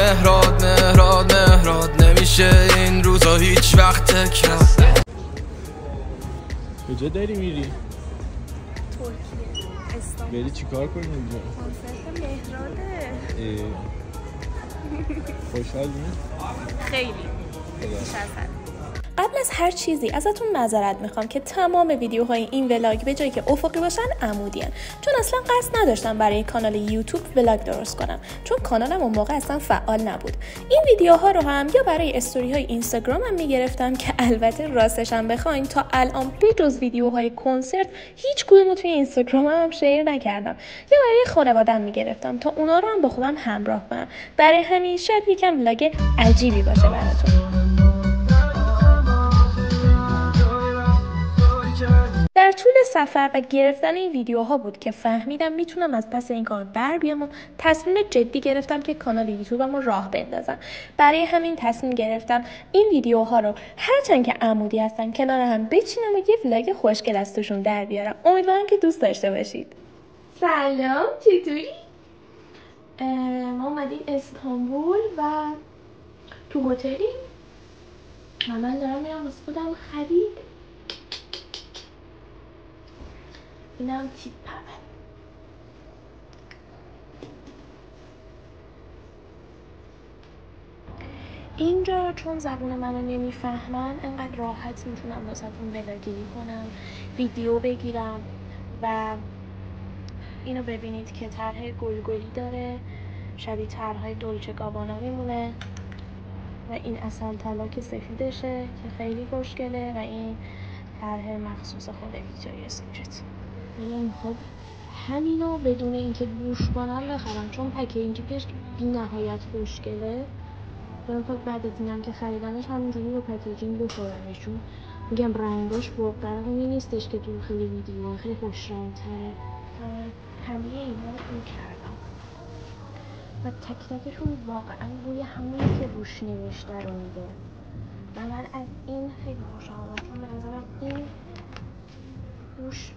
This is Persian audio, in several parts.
مهراد مهراد مهراد نمیشه این روزا هیچ وقت تکرار. کجا داری میری؟ ترکیه استانبول. بری چیکار کنی اونجا؟ کنسرت مهراده. خوشحالی؟ خیلی بیش از حد. قبل از هر چیزی ازتون معذرت میخوام که تمام ویدیوهای این ولاگ به جایی که افقی باشن عمودی ان، چون اصلا قصد نداشتم برای کانال یوتیوب ولاگ درست کنم، چون کانالم اون موقع اصلا فعال نبود. این ویدیوها رو هم یا برای استوری های اینستاگرامم میگرفتم که البته راستش هم بخواین تا الان بجز ویدیوهای کنسرت هیچ کدومو توی اینستاگرامم هم شیر نکردم، یا برای خانواده‌ام میگرفتم تا اونا رو هم با خودم همراه کنم. برای همین شاید یکم ولاگ عجیبی باشه براتون. در طول سفر و گرفتن این ویدیوها بود که فهمیدم میتونم از پس این کار بر بیام و تصمیم جدی گرفتم که کانال یوتیوبم رو راه بندازم. برای همین تصمیم گرفتم این ویدیوها رو هرچند که عمودی هستن کنار هم بچینم و یه ولاگ خوشگل از توشون در بیارم. امیدوارم که دوست داشته باشید. سلام، چطوری؟ ما اومدیم استانبول و تو هتلی و من دارم میرم واسه خودم خرید. اینم تیپمه. اینجا چون زبون منو نمیفهمن انقدر راحت میتونم واسهتون ولاگیری کنم، ویدیو بگیرم و اینو ببینید که طرح گلگلی داره، شبیه طرحهای دولچه گابانا میمونه و این عسل طلا که سفیدشه که خیلی خوشگله و این طرح مخصوص خود ویکتوریا سیکرت. خب همینو بدون اینکه بوش کنم بخرم چون پکیجینگش بی نهایت خوشگله. خب بعد از اینم که خریدمش همینجوری رو پکیجینگ بخورمش، چون میگم رنگاش واقعا اونی نیستش که تو خیلی ویدیو خیلی خوشرنگ‌تره. همه اینا رو کردم و تک تکشون واقعا روی همونی که روش نوشته رو میده و من از این خیلی خوشحالم، چون به نظرم این روش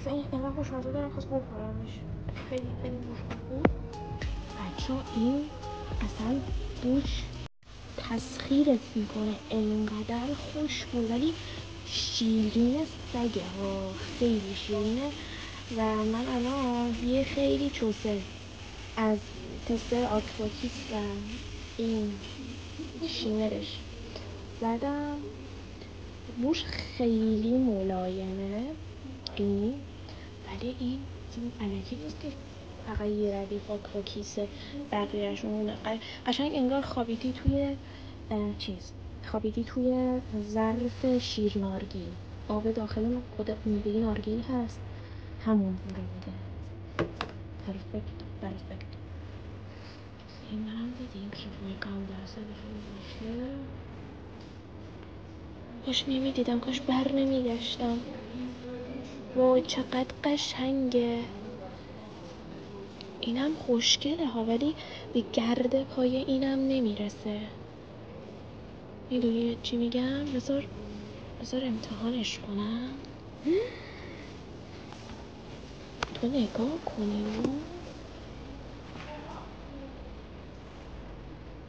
این اینقدر خوشمزه دارم خواست بخورمش. خیلی خیلی روش بود بچه ها. این اصلا روش تسخیرت میکنه، اینقدر خوش بود ولی شیرین سگه ها، خیلی شیرینه. و من الان یه خیلی چوسه از تستر آکواکیس و این شیمرش زدم. روش خیلی ملایمه این، ولی این الکی نیست که فقط یه ردیف آکواکیسه، بقیهشون قشنگ انگار خوابیدی توی خوابیدی توی ظرف شیر نارگیل، آب داخل خود میوه نارگیل هست همون رو میده. پرفکت. این هم دیدیم که روی قم درصدشون باشه. کاش نمیدیدم، کاش بر نمیگشتم. وای چقدر قشنگه. اینم خوشگله ها ولی به گرد پای اینم نمیرسه. میدونی چی میگم؟ بذار امتحانش کنم. تو نگاه کنی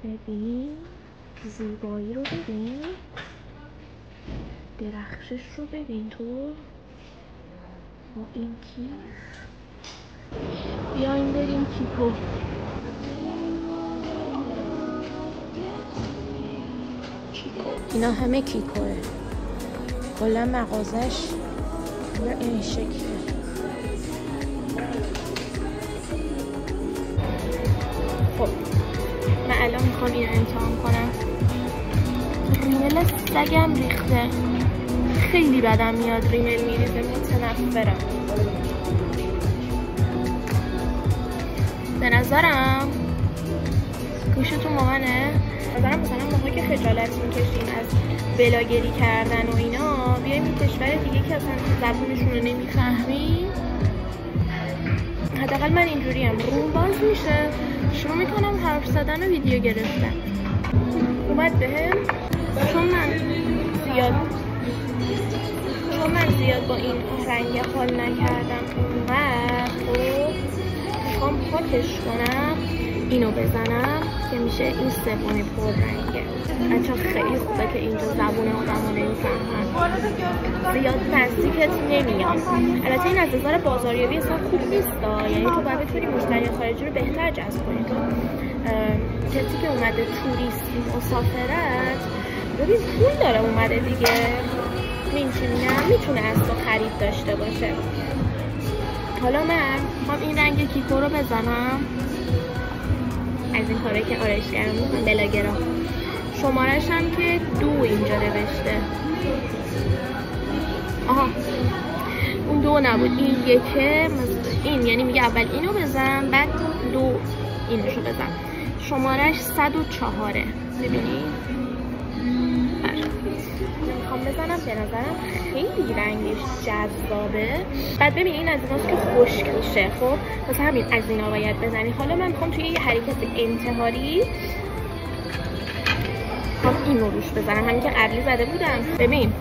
ببین زیبایی رو ببین، درخشش رو ببین تو با این کیف. بیاین بریم کیپو. اینا همه کیکوه، کلا مغازش این شکله. خب من الان میخوام این امتحان کنم. ریمل سگم ریخته، خیلی بدم میاد ریمل میریزه، متنفرم. به نظرم گوشتون مامانه، مثلا ماها که خجالت میکشیم از بلاگری کردن و اینا، بیایم این کشور دیگه که اصلا زبونشون رو نمیفهمیم. حداقل من اینجوریم، روم باز میشه شروع میکنم حرف زدن و ویدیو گرفتن. اومد بهم چون من زیاد با این رنگ حال نکردم اونقدر. خب میخوام پاکش کنم، اینو بزنم که میشه، این سومی پررنگه. بچه خیلی خوبه که اینجا زبون آدم رو نمیفهمن، زیاد نزدیکت نمیاد. البته این از نظر بازاریابی اصلا خوب نیست، یعنی تو باید بتونی مشتری خارجی رو بهتر جذب کنی. تو کسی که اومده توریست مسافرت ببین پول داره اومده دیگه، میتونه از تو خرید داشته باشه. حالا من خب این رنگ کیکو رو بزنم، از این کاره که آرایشگر میکنم بلاگرا. شمارش هم که 2 اینجا نوشته. آها اون 2 نبود، این یکه. این یعنی میگه اول اینو بزن بعد 2 اینشو بزن. شمارش 104. ببینی میخوام بزنم، به نظرم خیلی رنگش جذابه. بعد ببین این از ایناست که خشک میشه، خب واسه همین از اینا باید بزنی. حالا من میخوام توی یه حرکت انتحاری میخوام اینو روش بزنم، همین که قبلی زده بودم. ببین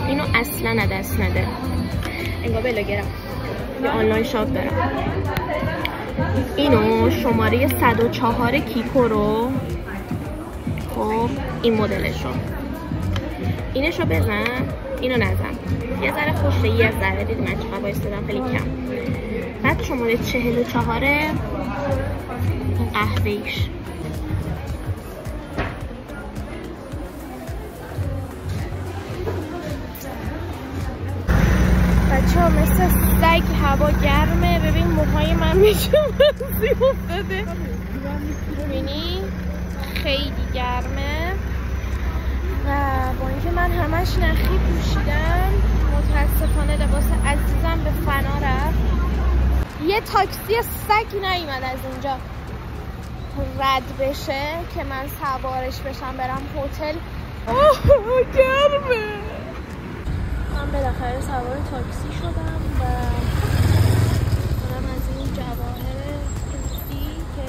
اینو اصلا دست نده، انگار بلاگرام یه آنلاین شاپ دارم. اینو شماره 104 کیکو رو، خب این مدلشو، اینشو بزن، اینو نزن. یه ذره خوشه، یه ذره دید من چقدر بایستدم خیلی کم. بعد شماره 44 این قهوه‌ایش. بچه ها مثل سگ هوا گرمه. ببین موهای من میشه منزی افتاده، ببینی خیلی گرمه. و با اینکه من همش نخی پوشیدم متاسفانه لباس عزیزم به فنا رفت. یه تاکسی سگ نیومد از اینجا رد بشه که من سوارش بشم برم هتل. گرمه. من بالاخره سوار تاکسی شدم و دارم از این جواهر توتی که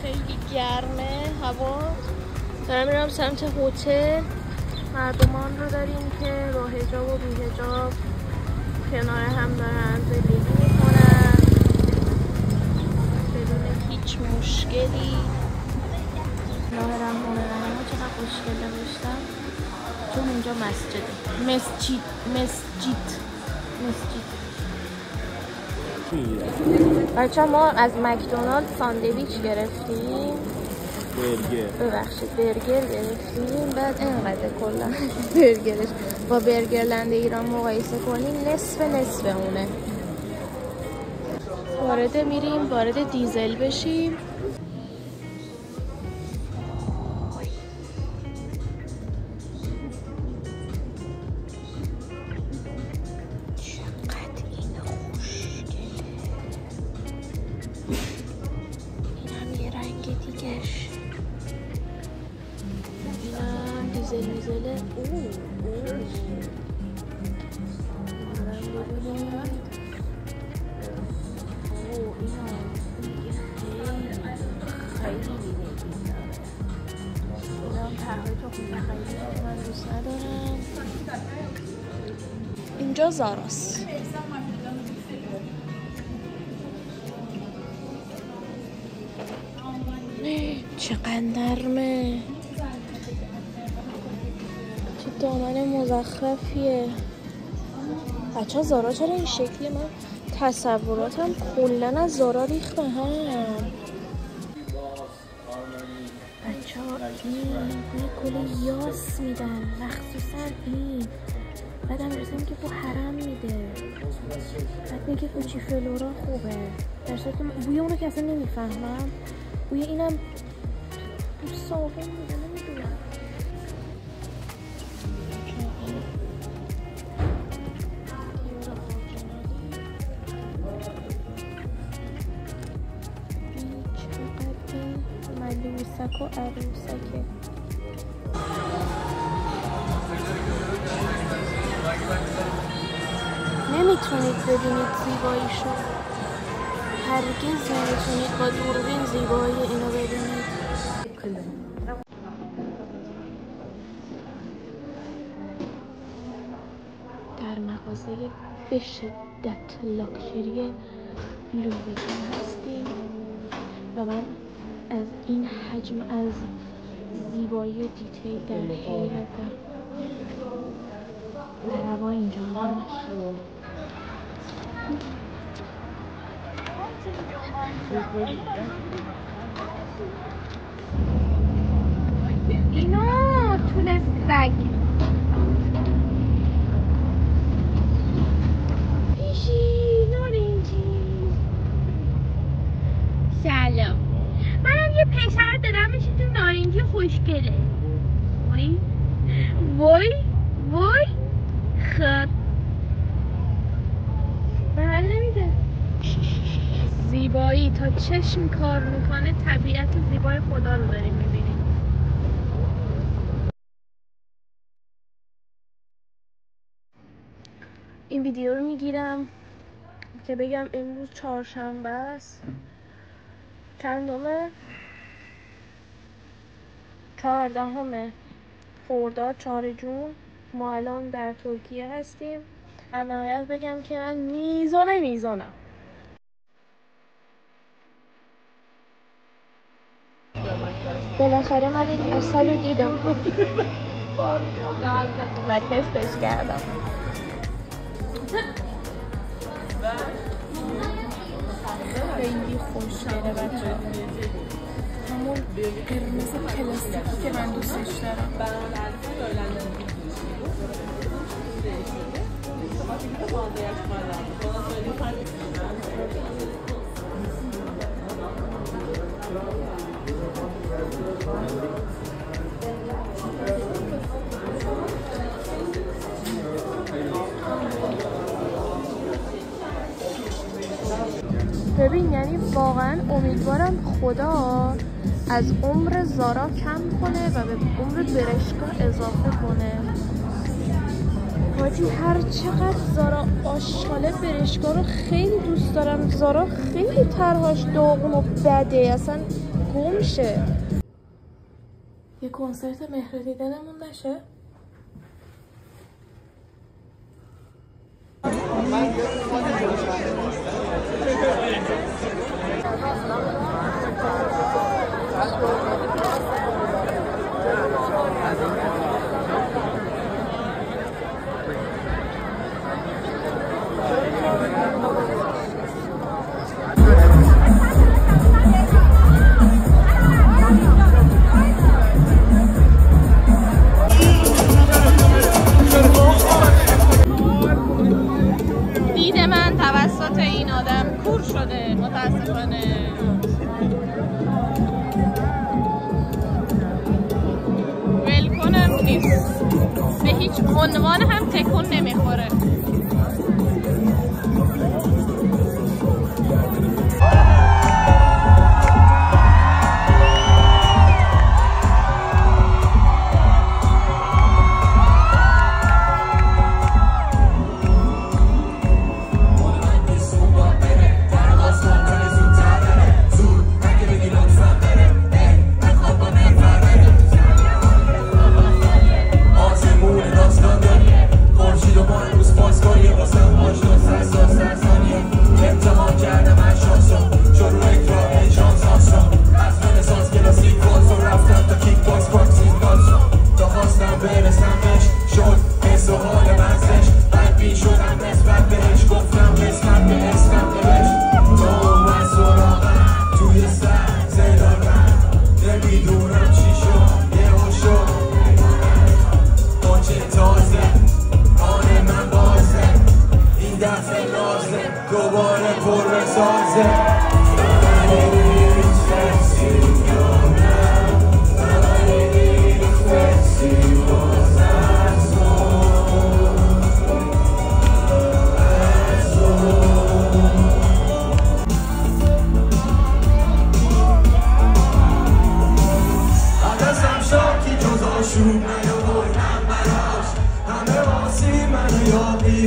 خیلی گرمه هوا، دارم میرم سمت هتل. مردمان رو داریم که با حجاب و بی حجاب کنار هم دارن زندگی میکنن بدون هیچ مشکلی. راه رحمان رحیم چقدر خوشگل نوشتم، چون اینجا مسجد. بچه ما از مکدونالد ساندویچ گرفتیم، برگر گرفتیم. بعد اینقدر کلا برگرش با برگرلند ایران مقایسه کنیم نصف اونه. وارد دیزل بشیم. دیزله من دوست ندارم. اینجا زاراست. چقدر نرمه، چه دامن مزخرفیه. بچه زارا چرا این شکلی؟ من تصوراتم کلن از زارا ریخته هم. بچه ها این کل یاس میدن، مخصوصا این. بعد هم رسیم که تو حرم میده، بعد میگه فوچی فلورا خوبه، در صورت که بوی اونو که اصلا نمیفهمم. بوی اینم صابون میده، نمیدونم. ملوسک و عروسکه. نمیتونید ببینید زیباییشو، هرگز نمیتونید با دوربین زیبایی اینو ببینید. در مغازه به شدت لاکچری لوی ویتون هستیم. و من از این حجم از زیبایی و دیتیل در حیرتم. در هوا اینجا اینا طول سگ پیشی نارنجی. سلام، منم یه پسر دارم مثل تو نارنجی خوشگله. وای وای وای خب بر نمیده. زیبایی تا چشم کار میکنه طبیعت زیبای خدا رو داریم میبینیم. این ویدیو رو میگیرم که بگم امروز چهارشنبه است. چندمه؟ 14 خرداد 4 جون. ما الان در ترکیه هستیم. در نهایت بگم که من میزانم. بالاخره من این اصل رو دیدم و تستش کردم. خیلی خوشگله بچه، همون قرمز پلاستیکی که من دوستش دارم. ببین یعنی واقعا امیدوارم خدا از عمر زارا کم کنه و به عمر برشکا اضافه کنه. حاجی هر چقدر زارا آشغاله برشکا رو خیلی دوست دارم. زارا خیلی طرحاش داغون و بده، اصلا گم شه. یه کنسرت مهر دیدنمون نشه؟ دید من توسط این آدم کور شده متاسفانه. ولکنم نیست، به هیچ عنوان هم تکون نمیخوره.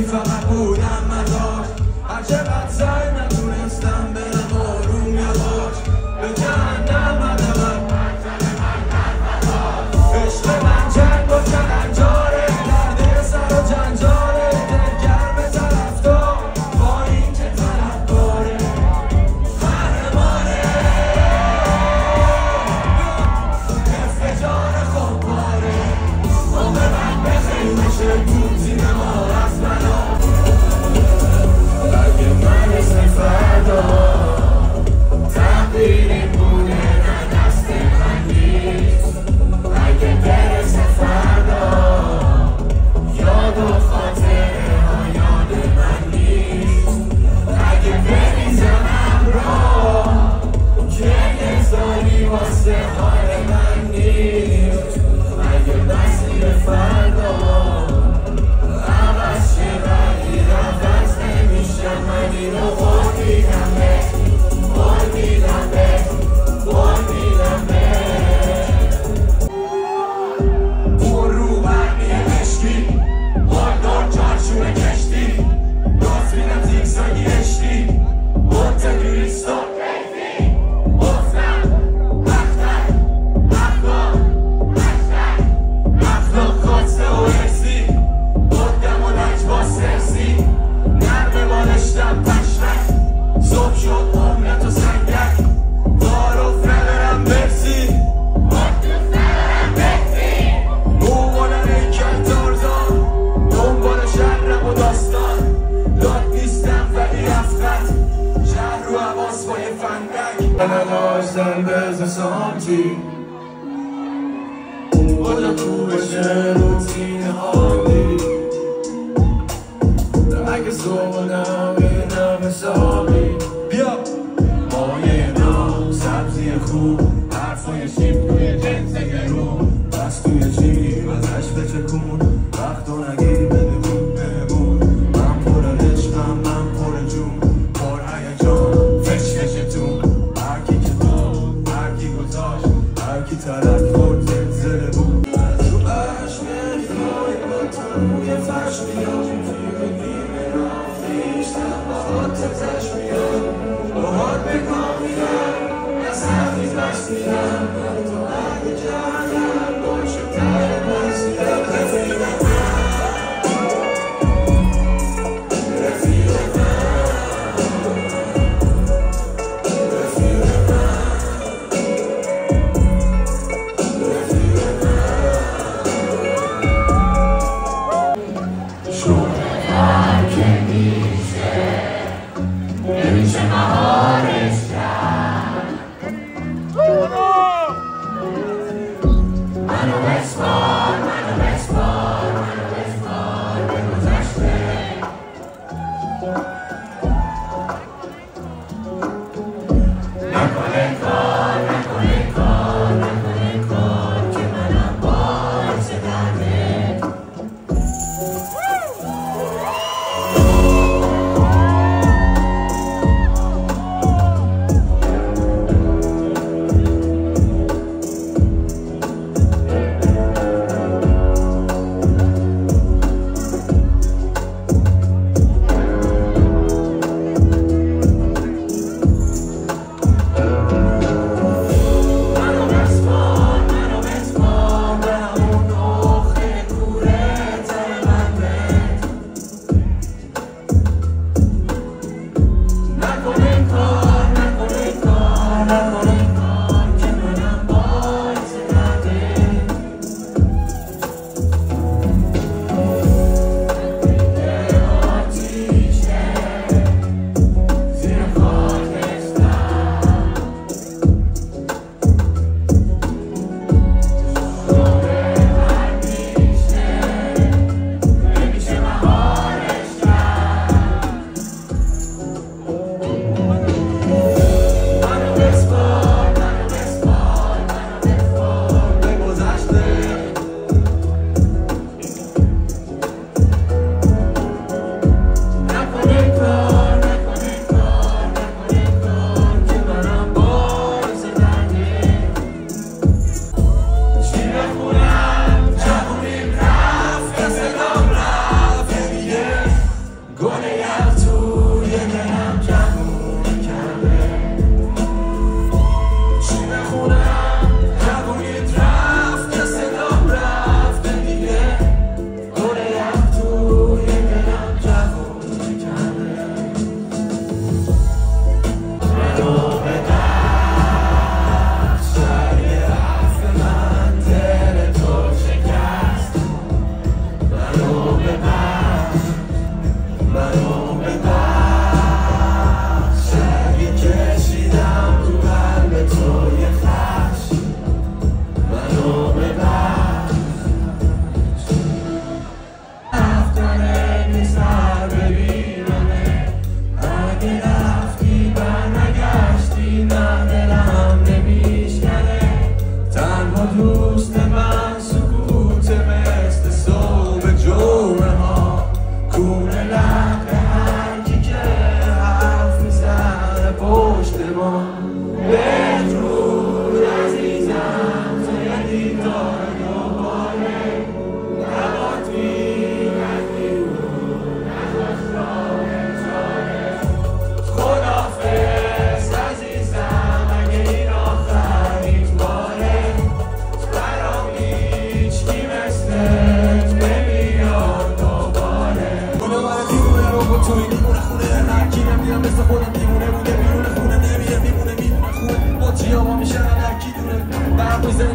فقط بودم مداش هر چقدر سعی نتونستم برم آروم یواش به جهنم هدمم عشق من جنگ و کلنجاره درد سر و جنجاره دلگرم طرفدار با این که طرفداره قهرمانه نداشتن بزن سانتی باجا تو بشه روتین حالی اگه صبح نبینم حسابی بیا مایه نام سبزی خوب حرفای شیب توی جنس گرون بس توی جیب ازش بچکون وقتو نگیری بده بود بهمون من پر عشقم من پر جون پر هیجان فش فشتون هرکی که داد هرکی گذاشت هرکی ترک خورد زلزله بود از رو عشق نفای با تو روی فرش بیاد توی نیمه رفتیشتم با خاطرتش بیاد با حال بگاه میرم از حقی بس میرم تو اگه جهنم باشه تر بس میرم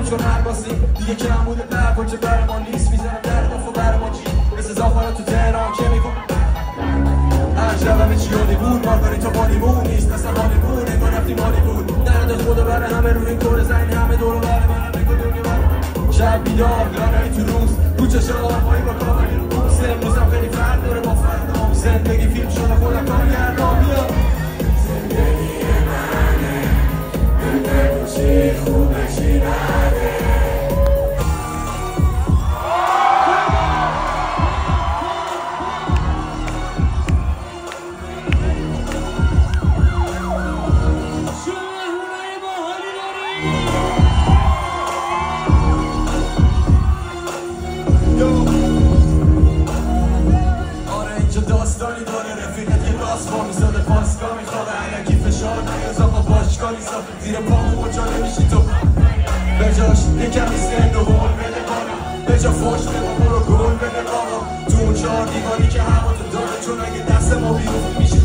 چون هر بازی دیگه کم بوده در پاچه بر ما نیست میزنم در دفعه بر ما چی مثل زاخارا تو تهران که میکن هر شب همه چی یادی بود مارگاری تو بالیمون نیست اصلا هالیمون انگار رفتی مالی بود سر همه روی این کره زنی همه دورو بر منم بگو دنیا بر شب بیدار لانایی تو روز رو چشه آرمایی با کاملی رو بوست امروزم خیلی فرق داره با فردام زندگی فیلم شده خودم کار کردم بیا زندگی منه نگو چی خوبه چی بده داستانی داره رفیقت یه راست با میزاده پاسکا میخوابه علکی فشار نیاز آقا باشکا نیسا زیر پامو و جا نمیشی تو بجاش یه کمی سند و هول بده بالا بجا فوش بده برو گل بده آقا تو اون 4 دیواری که هوا تو داره چون اگه دست ما بیرون میشه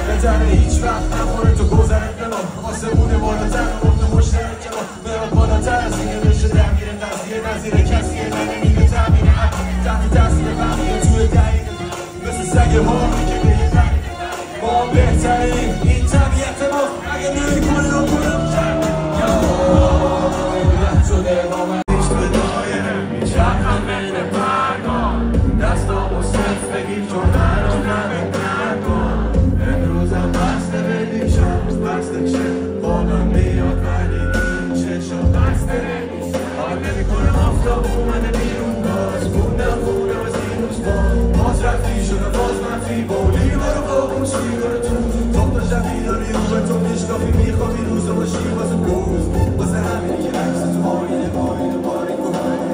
بهتره هیچ وقت نخوره تو گذرت به ما آسمونه بالاتر مرد مشترک که ما برات بالاتر از اینه بشه درگیر قضیه نظیر کسیه نمیده تمین حق تحت تاثیر بقیه توی دقیقه مثل سگ ماهی که به یه دقیقه ما بهترین این طبیعت ما اگه نمی کنه رو کنم یا رد شده با من نیش به دایره میچرخم بین پرگان دستامو صرف بگیر چون منو نمیدن کن امروزم بسته بدیشم بسته چه بابم بیاد ولی این چشم بسته نمیشه حال نمی کنم آفتاب اومده بیرون باز خوندم خونه و زیروز باز رفتی شده باز منفی بولی برو باقون شیگاره تو شبی داری رو به تو میشکافی میخوابی روزا باشی واسه روز واسه همینی که عکس تو آینه بارین کن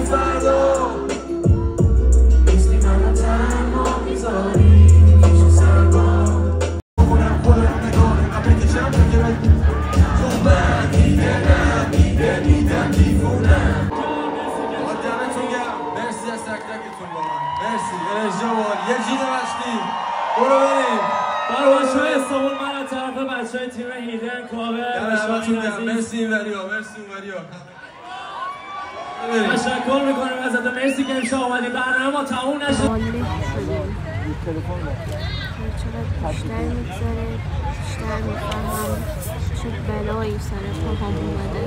فردا نیستی من تنها تکتون با من. مرسی انرژی بود. یه جیغ مشتی. برو بریم. برای بچه‌های استانبول من از طرف بچه‌های تیم هیدن کاور مرسی اینوریا مرسی اونوریا. تشکر میکنیم ازت. مرسی که امشب اومدی. برنامه ما تموم نشد. چقدر بیشتر میگذاره بیشتر میفهمم چه بلایی سر پاهم اومده.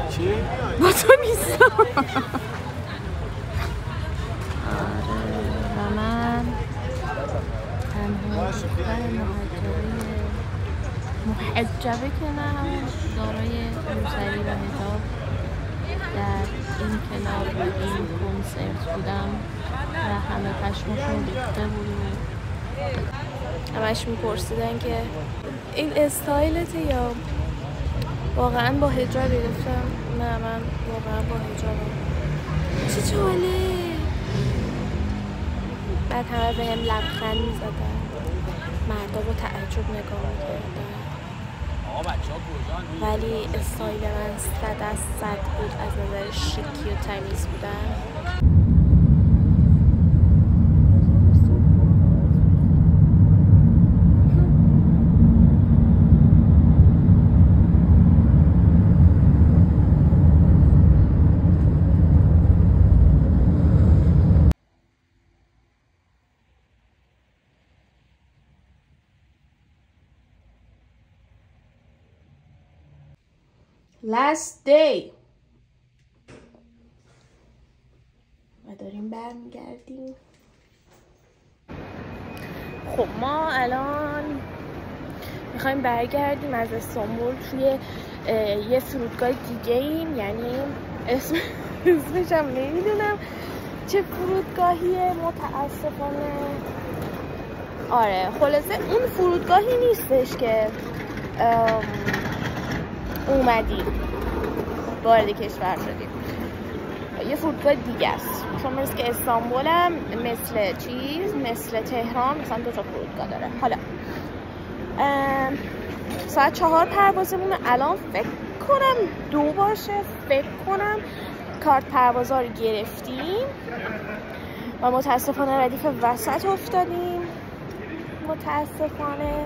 چی؟ با تو نیستم. آره و من تنها دختر محجبه که نه دارای روسری و حجاب در این کلاب و این کنسرت بودم و همه پشمشون ریخته بود. همش میپرسیدن که این استایلته یا واقعا با حجاب گرفتم. نه من واقعا با حجابم. چه جالب. بعد همه بهم لبخند میزدن. مردا با تعجب نگاه میکردن. ولی استایل من 100% بود از نظر شیکی و تمیز بودن. Last day و داریم برمیگردیم. خب ما الان میخوایم برگردیم از استانبول توی یه فرودگاه دیگه ایم. یعنی اسمش هم نمیدونم چه فرودگاهیه متاسفانه. آره خلاصه اون فرودگاهی نیستش که اومدیم وارد کشور شدیم. یه فرودگاه دیگه است چون مثل که استانبول هم مثل تهران مثلا 2 تا فرودگاه داره. حالا ساعت 4 پروازمونه. الان فکر کنم 2 باشه. فکر کنم کارت پروازا رو گرفتیم و متاسفانه ردیف وسط افتادیم. متاسفانه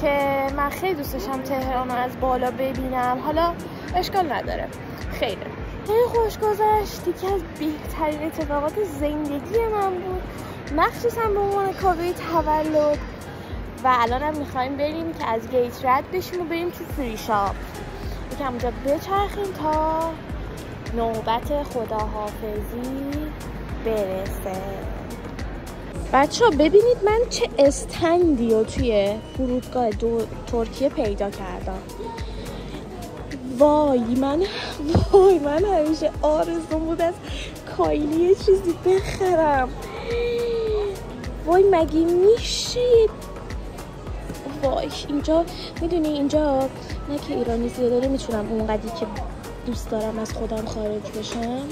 که من خیلی دوست داشتم تهران رو از بالا ببینم. حالا اشکال نداره. خیلی خوش گذشت. یکی از بهترین اتفاقات زندگی من بود، مخصوصا به عنوان کاوه تولد. و الان هم میخوایم بریم که از گیت رد بشیم و بریم تو فری شاپ یکم اونجا بچرخیم تا نوبت خداحافظی برسه. بچه ها ببینید من چه استندی رو توی فرودگاه ترکیه پیدا کردم. وای من همیشه آرزوم بود از کایلی یه چیزی بخرم. وای مگه میشه. وای اینجا میدونی اینجا نه که ایرانی زیاده میتونم اونقدری که دوست دارم از خودم خارج بشم.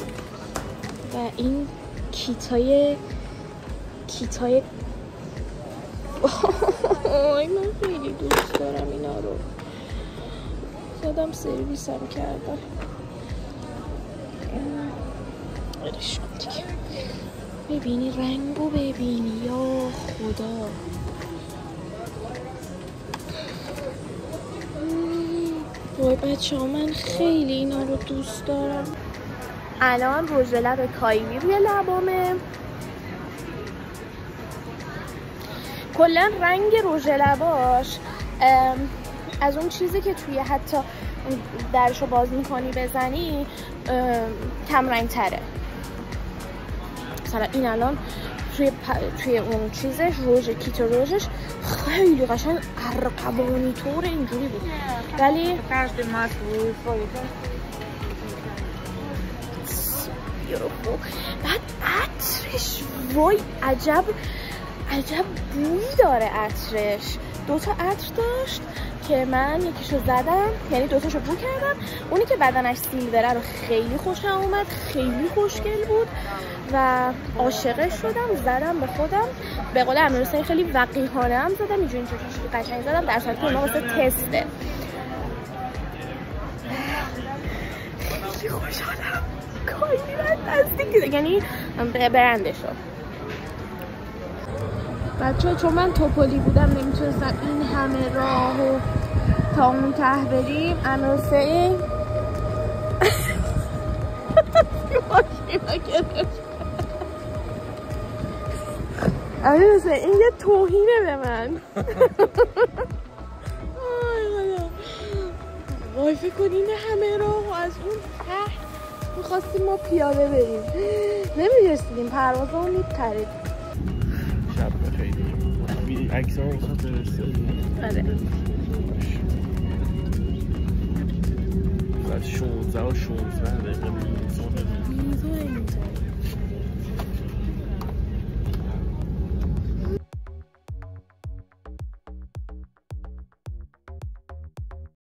و این کیتای آی من خیلی دوست دارم اینا رو. خودم سرویسم کردم. شد دیگه. ببینی رنگو ببینی یا خدا. وای بچه ها من خیلی اینا رو دوست دارم. الان رژ لب کایلی روی لبامه. کلا رنگ رژ لباش از اون چیزی که توی حتی درشو باز میکنی بزنی کم رنگ تره. مثلا این الان توی اون چیزش کیت رژش خیلی قشنگ ارغوانی طور اینجوری بود. ولی بعد عطرش وای عجب بویی داره عطرش. 2 تا عطر داشت که من یکیشو زدم، یعنی 2 تاشو بو کردم. اونی که بدنش سیلوره رو خیلی خوشم اومد، خیلی خوشگل بود و عاشقش شدم. زدم به خودم. به قول امیرحسین خیلی وقیحانه هم زدم، اینجوری قشنگ زدم در صورتی که اونا واسه تسته. خیلی خوشحالم. خیلی نزدیک، یعنی برنده شد. بچه چون من توپلی بودم نمیتونستم این همه راهو تا اون ته بریم. امیر حسین این یه توهینه به من. وای فکر کن این همه راهو از اون ته میخواستیم ما پیاده بریم، نمیرسیدیم، پروازمون میپرید. شب بخیر. عکس ها میخواد برسید. آره بعد 16 و 16 دقیقه میزونه